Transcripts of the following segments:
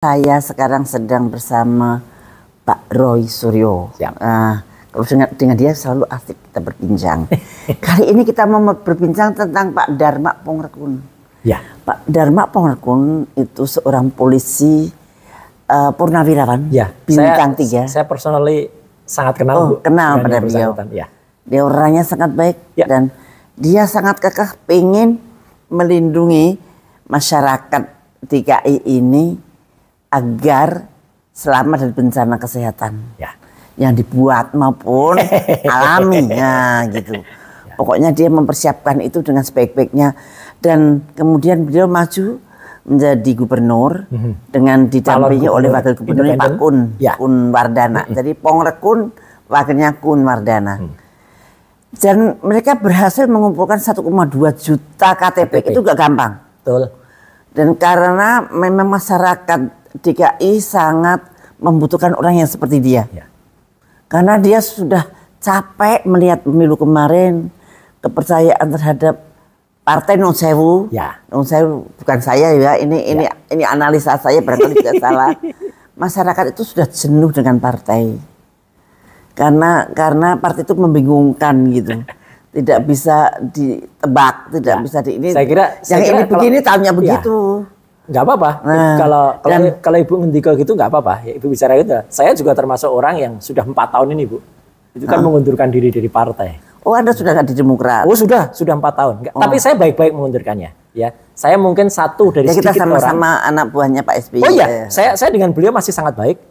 Saya sekarang sedang bersama Pak Roy Suryo. Kalau dengan dia selalu asik kita berbincang. Kali ini kita mau berbincang tentang Pak Dharma Pongrekun. Ya. Pak Dharma Pongrekun itu seorang polisi purnawirawan, ya, bintang 3. Saya personally sangat kenal. Oh, kenal pada beliau. Ya. Dia orangnya sangat baik, ya, dan dia sangat kekeh pengen melindungi masyarakat DKI ini agar selamat dari bencana kesehatan, ya, yang dibuat maupun alami, gitu. Ya. Pokoknya dia mempersiapkan itu dengan sebaik-baiknya, dan kemudian beliau maju menjadi gubernur dengan didampingi oleh wakil gubernur Pak Kun, ya, Kun Wardana. Jadi Pongrekun wakilnya Kun Wardana. Dan mereka berhasil mengumpulkan 1,2 juta KTP. Itu gak gampang. Betul. Dan karena memang masyarakat DKI sangat membutuhkan orang yang seperti dia. Ya. Karena dia sudah capek melihat pemilu kemarin, kepercayaan terhadap partai non sewu. Ya. Non sewu bukan saya ya, ini analisa saya barangkali tidak salah. Masyarakat itu sudah jenuh dengan partai. Karena partai itu membingungkan gitu. Tidak bisa ditebak, tidak bisa ini. Saya kira ini begini, tahunya begitu. Nggak apa-apa. Nah, kalau Ibu ngendika gitu nggak apa-apa. Ya, Ibu bicara gitu. Saya juga termasuk orang yang sudah 4 tahun ini, Bu. Itu kan mengundurkan diri dari partai. Oh, Anda sudah nggak di Demokrat? Oh, sudah 4 tahun. Tapi saya baik-baik mengundurkannya. Ya, saya mungkin satu dari sedikit kita sama-sama anak buahnya Pak SBY. Oh iya, saya dengan beliau masih sangat baik.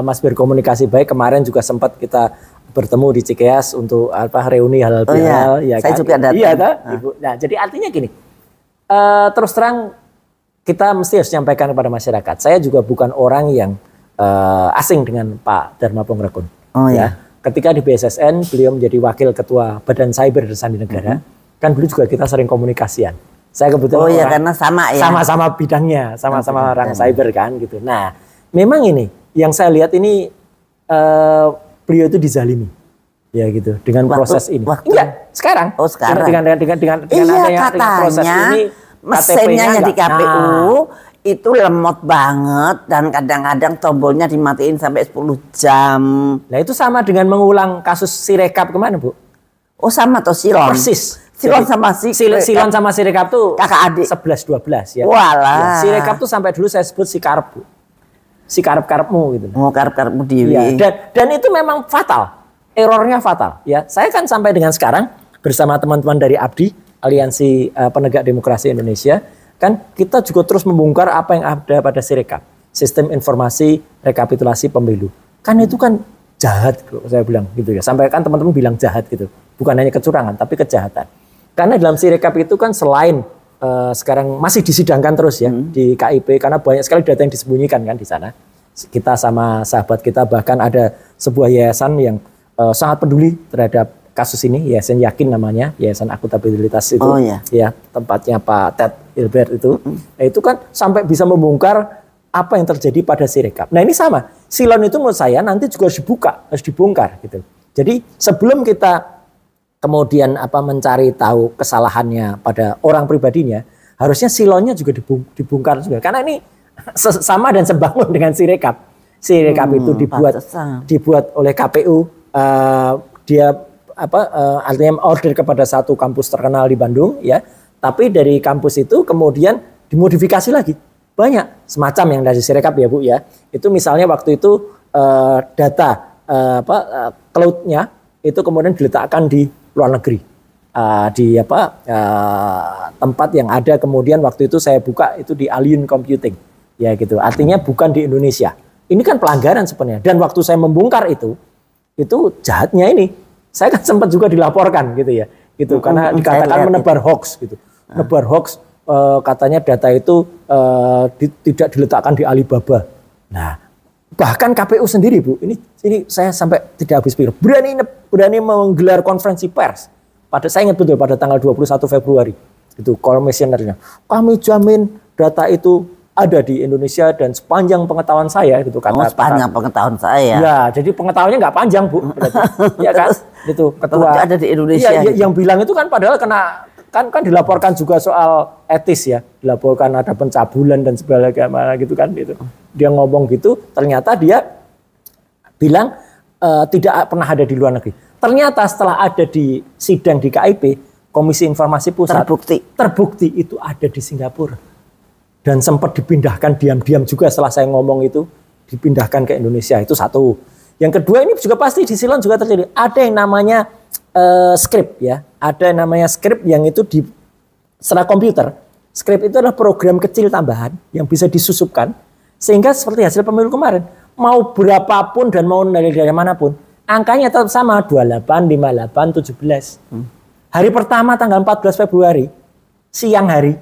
Mas berkomunikasi baik. Kemarin juga sempat kita bertemu di Cikeas untuk reuni halal bihalal. Ya, saya kan juga datang. Iya, Ibu. Nah, jadi artinya gini. Terus terang kita mesti harus menyampaikan kepada masyarakat. Saya juga bukan orang yang asing dengan Pak Dharma Pongrekun. Oh ya. Ketika di BSSN beliau menjadi wakil ketua Badan Cyber dan Sandi Negara, kan dulu juga kita sering komunikasian. Saya kebetulan karena sama ya. Sama-sama bidangnya, sama-sama orang cyber kan gitu. Nah, memang ini yang saya lihat ini beliau itu dizalimi. Ya gitu dengan proses ini. Enggak, sekarang. Oh, sekarang. Dengan adanya proses ini mesinnya di KPU itu lemot banget, dan kadang-kadang tombolnya dimatiin sampai 10 jam. Nah, itu sama dengan mengulang kasus Sirekap kemana, Bu? Oh, sama toh Silon. Persis. Silon sama Silon sama Sirekap tuh kakak adik. 11-12 ya. Walah. Ya, Sirekap tuh sampai dulu saya sebut si karep, Bu. Si karep-karepmu gitu. Oh, karep-karepmu Dewi. Ya, dan itu memang fatal. Errornya fatal ya. Saya kan sampai dengan sekarang bersama teman-teman dari ABDI, Aliansi Penegak Demokrasi Indonesia, kan kita juga terus membongkar apa yang ada pada Sirekap, sistem informasi rekapitulasi pemilu. Kan itu kan jahat, saya bilang gitu ya. Sampai kan teman-teman bilang jahat gitu. Bukan hanya kecurangan, tapi kejahatan. Karena dalam Sirekap itu kan selain sekarang masih disidangkan terus ya di KIP, karena banyak sekali data yang disembunyikan kan di sana. Kita sama sahabat kita bahkan ada sebuah yayasan yang sangat peduli terhadap kasus ini, Yayasan Yakin namanya, Yayasan Akuntabilitas itu. Oh, ya. Ya, tempatnya Pak Ted Hilbert itu. Nah, itu kan sampai bisa membongkar apa yang terjadi pada Sirekap. Nah, ini sama. Silon itu menurut saya nanti juga harus dibuka, harus dibongkar gitu. Jadi sebelum kita kemudian mencari tahu kesalahannya pada orang pribadinya, harusnya silonnya juga dibongkar juga. Karena ini sama dan sebangun dengan Sirekap. Sirekap itu dibuat oleh KPU, dia artinya order kepada satu kampus terkenal di Bandung ya, tapi dari kampus itu kemudian dimodifikasi lagi banyak semacam yang dari Sirekap ya Bu ya. Itu misalnya waktu itu data cloud-nya itu kemudian diletakkan di luar negeri, di tempat yang ada, kemudian waktu itu saya buka itu di Alien Computing ya gitu, artinya bukan di Indonesia. Ini kan pelanggaran sebenarnya, dan waktu saya membongkar itu jahatnya ini. Saya kan sempat juga dilaporkan gitu ya, gitu karena dikatakan menebar hoax gitu, menebar hoax, katanya data itu tidak diletakkan di Alibaba. Nah, bahkan KPU sendiri Bu, ini saya sampai tidak habis pikir, berani menggelar konferensi pers. Saya ingat betul pada tanggal 21 Februari itu komisionernya, kami jamin data itu ada di Indonesia dan sepanjang pengetahuan saya gitu kata. Sepanjang pengetahuan saya. Ya, jadi pengetahuannya nggak panjang Bu. Ya kan? Itu ketua ada di Indonesia. Iya, yang bilang itu kan padahal kena kan dilaporkan juga soal etis ya, dilaporkan ada pencabulan dan sebagainya gitu kan gitu. dia ngomong gitu, ternyata dia bilang tidak pernah ada di luar negeri. Ternyata setelah ada di sidang di KIP, Komisi Informasi Pusat, terbukti itu ada di Singapura. Dan sempat dipindahkan diam-diam juga setelah saya ngomong itu, dipindahkan ke Indonesia. Itu satu. Yang kedua, ini juga pasti di Silon juga terjadi. Ada yang namanya script ya. Ada yang namanya script yang itu di secara komputer. Script itu adalah program kecil tambahan yang bisa disusupkan. Sehingga seperti hasil pemilu kemarin, mau berapapun dan mau dari manapun, angkanya tetap sama, 28, 58, 17. Hari pertama tanggal 14 Februari, siang hari,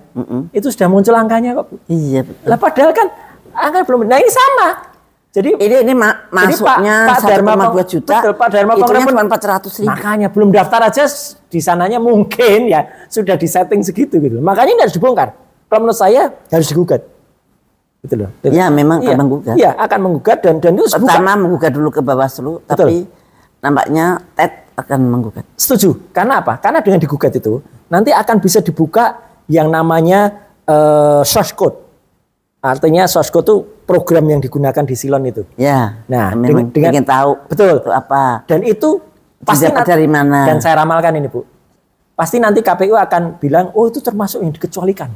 itu sudah muncul angkanya kok. Iya. Lah padahal kan angka belum, nah ini sama. Jadi ini masuknya 1,2 juta, betul, Pak Dharma itu cuma 400.000. Makanya belum daftar aja di sananya mungkin ya sudah disetting segitu gitu. Makanya ini harus dibongkar. Kalau menurut saya harus digugat. Gitu loh. Ya memang akan menggugat. Iya akan menggugat dan itu pertama menggugat dulu ke Bawaslu, tapi nampaknya TED akan menggugat. Setuju. Karena apa? Karena dengan digugat itu nanti akan bisa dibuka yang namanya source code. Artinya source code itu program yang digunakan di Silon itu. Ya. Nah, dengan ingin tahu betul itu apa. Dan itu pasti dari mana. Dan saya ramalkan ini, Bu. Pasti nanti KPU akan bilang, "Oh, itu termasuk yang dikecualikan."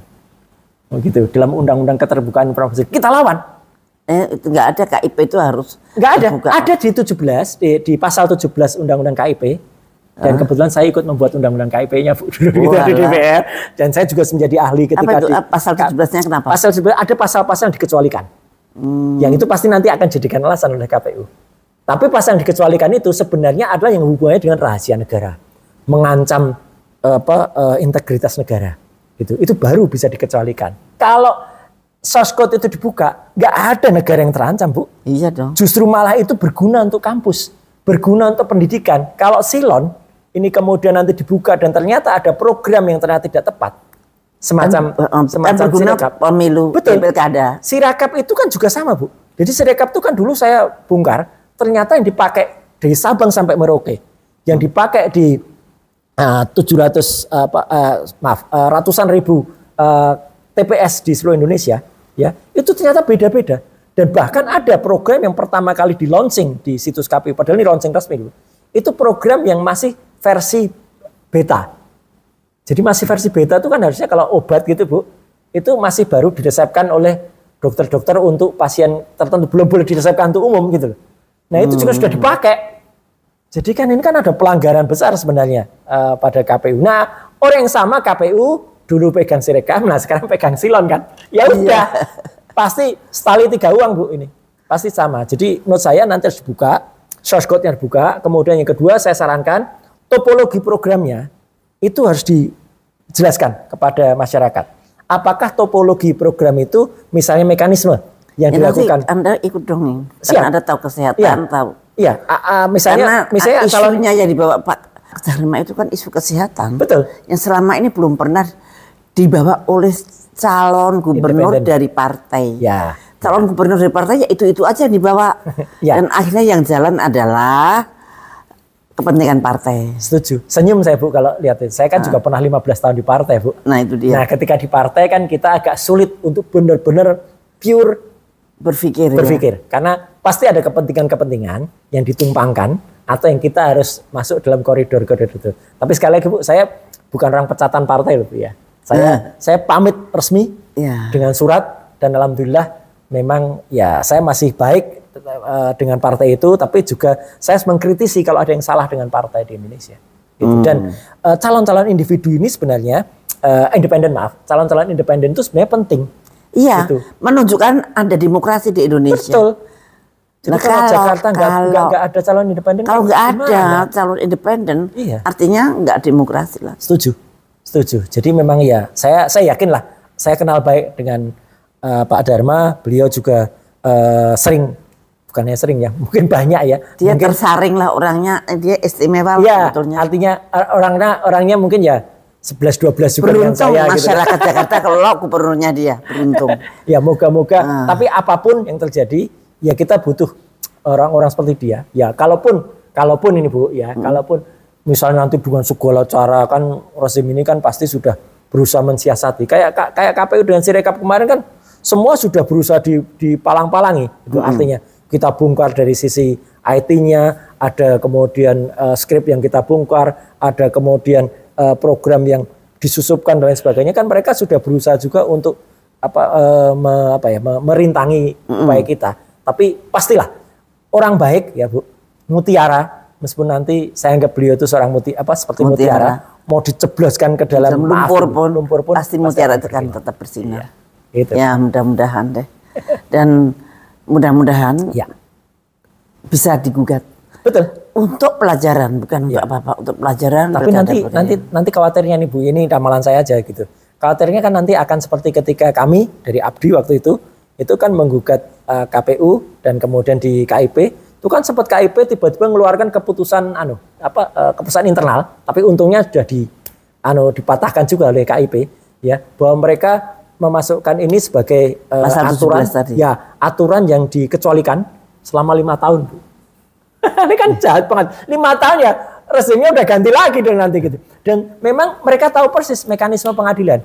Oh, gitu. Dalam Undang-Undang Keterbukaan Informasi. Kita lawan. Itu nggak ada, KIP itu harus nggak ada. Terbuka. Ada di 17 di pasal 17 Undang-Undang KIP. Dan kebetulan saya ikut membuat Undang-Undang KIP-nya Bu dulu di DPR. Dan saya juga menjadi ahli ketika apa itu, pasal 17-nya kenapa? Pasal 17 ada pasal-pasal yang dikecualikan. Yang itu pasti nanti akan dijadikan alasan oleh KPU. Tapi pasal yang dikecualikan itu sebenarnya adalah yang hubungannya dengan rahasia negara, mengancam integritas negara. Itu baru bisa dikecualikan. Kalau source code itu dibuka, nggak ada negara yang terancam, Bu. Iya dong. Justru malah itu berguna untuk kampus, berguna untuk pendidikan. Kalau Silon ini kemudian nanti dibuka dan ternyata ada program yang ternyata tidak tepat, semacam berguna pemilu, betul. Pilkada. Sirekap itu kan juga sama, Bu. Jadi Sirekap itu kan dulu saya bongkar, ternyata yang dipakai dari Sabang sampai Merauke, yang dipakai di ratusan ribu TPS di seluruh Indonesia, ya itu ternyata beda-beda. Dan bahkan ada program yang pertama kali di launching di situs KPU, padahal ini launching resmi dulu. Itu program yang masih versi beta. Jadi masih versi beta itu kan harusnya kalau obat gitu, Bu, itu masih baru diresepkan oleh dokter-dokter untuk pasien tertentu, belum boleh diresepkan untuk umum gitu loh. Nah itu juga sudah dipakai. Jadi kan ini kan ada pelanggaran besar sebenarnya pada KPU. Nah orang yang sama KPU dulu pegang Sirekap, nah sekarang pegang Silon kan. Ya udah, pasti setali 3 uang, Bu, ini. Pasti sama. Jadi menurut saya nanti harus dibuka, source code-nya dibuka. Kemudian yang kedua saya sarankan topologi programnya itu harus dijelaskan kepada masyarakat. Apakah topologi program itu misalnya mekanisme yang dilakukan? Nanti Anda ikut dong, karena Anda tahu kesehatan, tahu. Iya, misalnya isunya yang dibawa Pak Dharma itu kan isu kesehatan. Betul. Yang selama ini belum pernah dibawa oleh calon gubernur dari partai. Ya. Calon gubernur dari partai ya itu aja yang dibawa. Ya. Dan akhirnya yang jalan adalah kepentingan partai. Setuju. Senyum saya, Bu, kalau lihat itu. Saya kan juga pernah 15 tahun di partai, Bu. Nah itu dia. Nah ketika di partai kan kita agak sulit untuk benar-benar pure berpikir. Ya. Karena pasti ada kepentingan-kepentingan yang ditumpangkan atau yang kita harus masuk dalam koridor-koridor itu. Tapi sekali lagi, Bu, saya bukan orang pecatan partai loh, Bu, ya. Saya pamit resmi dengan surat dan alhamdulillah memang ya saya masih baik dengan partai itu, tapi juga saya mengkritisi kalau ada yang salah dengan partai di Indonesia. Gitu. Dan calon-calon individu ini sebenarnya calon-calon independen itu sebenarnya penting. Iya, gitu. Menunjukkan ada demokrasi di Indonesia. Betul. Jadi kalau Jakarta nggak ada calon independen, kalau nggak ada calon independen, artinya nggak demokrasi lah. Setuju. Jadi memang ya, saya yakin lah. Saya kenal baik dengan Pak Dharma. Beliau juga sering, bukannya sering ya, mungkin banyak ya. Dia mungkin, tersaring lah orangnya, dia istimewa ya, sebetulnya. Artinya orangnya mungkin ya 11-12 juga dengan saya. Beruntung masyarakat gitu. Jakarta kalau gubernurnya dia, beruntung. Ya moga-moga. Tapi apapun yang terjadi, ya kita butuh orang-orang seperti dia. Ya kalaupun ini, Bu, ya kalaupun misalnya nanti dengan segala cara kan rezim ini kan pasti sudah berusaha mensiasati. Kayak KPU dengan Sirekap kemarin kan semua sudah berusaha dipalang-palangi. Itu artinya kita bongkar dari sisi IT-nya, ada kemudian skrip yang kita bongkar, ada kemudian program yang disusupkan dan lain sebagainya. Kan mereka sudah berusaha juga untuk merintangi upaya kita. Tapi pastilah orang baik ya Bu, mutiara, meskipun nanti saya anggap beliau itu seorang seperti mutiara, mau dicebloskan ke dalam lumpur pun pasti mutiara itu kan tetap bersinar. Gitu. Ya mudah-mudahan deh. Dan mudah-mudahan bisa digugat. Betul. Untuk pelajaran, bukan untuk apa-apa, untuk pelajaran. Tapi nanti khawatirnya nih Bu, ini ramalan saya aja gitu. Khawatirnya kan nanti akan seperti ketika kami dari Abdi waktu itu kan menggugat KPU dan kemudian di KIP, itu kan sempat KIP tiba-tiba mengeluarkan keputusan keputusan internal, tapi untungnya sudah dipatahkan juga oleh KIP ya, bahwa mereka memasukkan ini sebagai aturan yang dikecualikan selama 5 tahun. Ini kan jahat banget. 5 tahun ya rezimnya udah ganti lagi dong nanti gitu. Dan memang mereka tahu persis mekanisme pengadilan.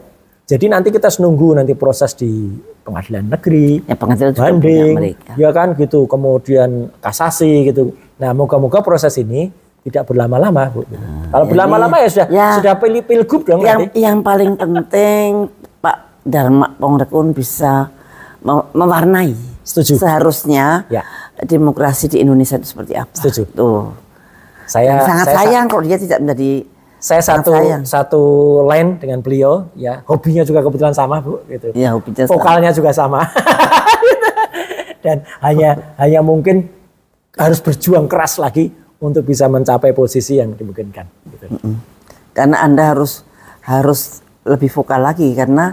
Jadi nanti kita nunggu nanti proses di pengadilan negeri, banding, ya kan gitu, kemudian kasasi gitu. Nah, moga-moga proses ini tidak berlama-lama, Bu. Kalau berlama-lama ya sudah pilgub dong nanti. Yang paling penting Pak Dharma Pongrekun bisa mewarnai. Setuju. Seharusnya demokrasi di Indonesia itu seperti apa? Setuju. Tuh. Saya sayang kalau dia tidak menjadi. Saya satu line dengan beliau, ya hobinya juga kebetulan sama Bu, gitu. Ya, hobinya vokalnya juga sama. Dan hanya mungkin harus berjuang keras lagi untuk bisa mencapai posisi yang dimungkinkan. Gitu. Karena Anda harus lebih vokal lagi karena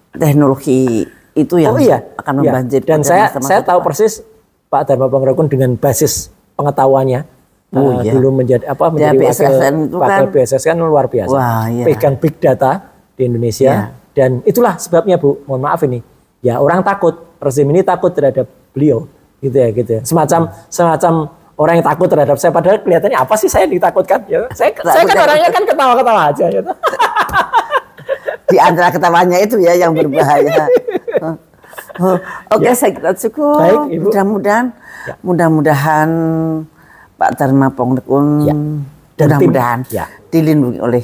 teknologi itu yang akan membanjir. Dan saya tahu persis Pak Dharma Pongrekun dengan basis pengetahuannya. Dulu menjadi wakil BSSN kan luar biasa. Wah, pegang big data di Indonesia dan itulah sebabnya Bu, mohon maaf ini. Ya orang takut, rezim ini takut terhadap beliau gitu ya. Semacam orang yang takut terhadap saya, padahal kelihatannya apa sih saya ditakutkan? Ya, saya kan orangnya kan ketawa-ketawa aja gitu. Di antara ketawanya itu ya yang berbahaya. Oke, saya kira cukup. Baik, Ibu. Mudah-mudahan Pak Dharma Pongrekun mudah-mudahan dilindungi oleh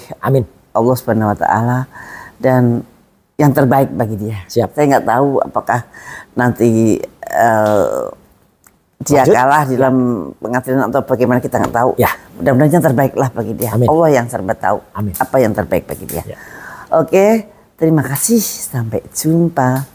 Allah Subhanahu wa taala dan yang terbaik bagi dia. Siap. Saya nggak tahu apakah nanti dia kalah di dalam pengadilan atau bagaimana, kita nggak tahu. Ya. Mudah-mudahan yang terbaik lah bagi dia. Allah yang serba tahu apa yang terbaik bagi dia. Ya. Oke, terima kasih, sampai jumpa.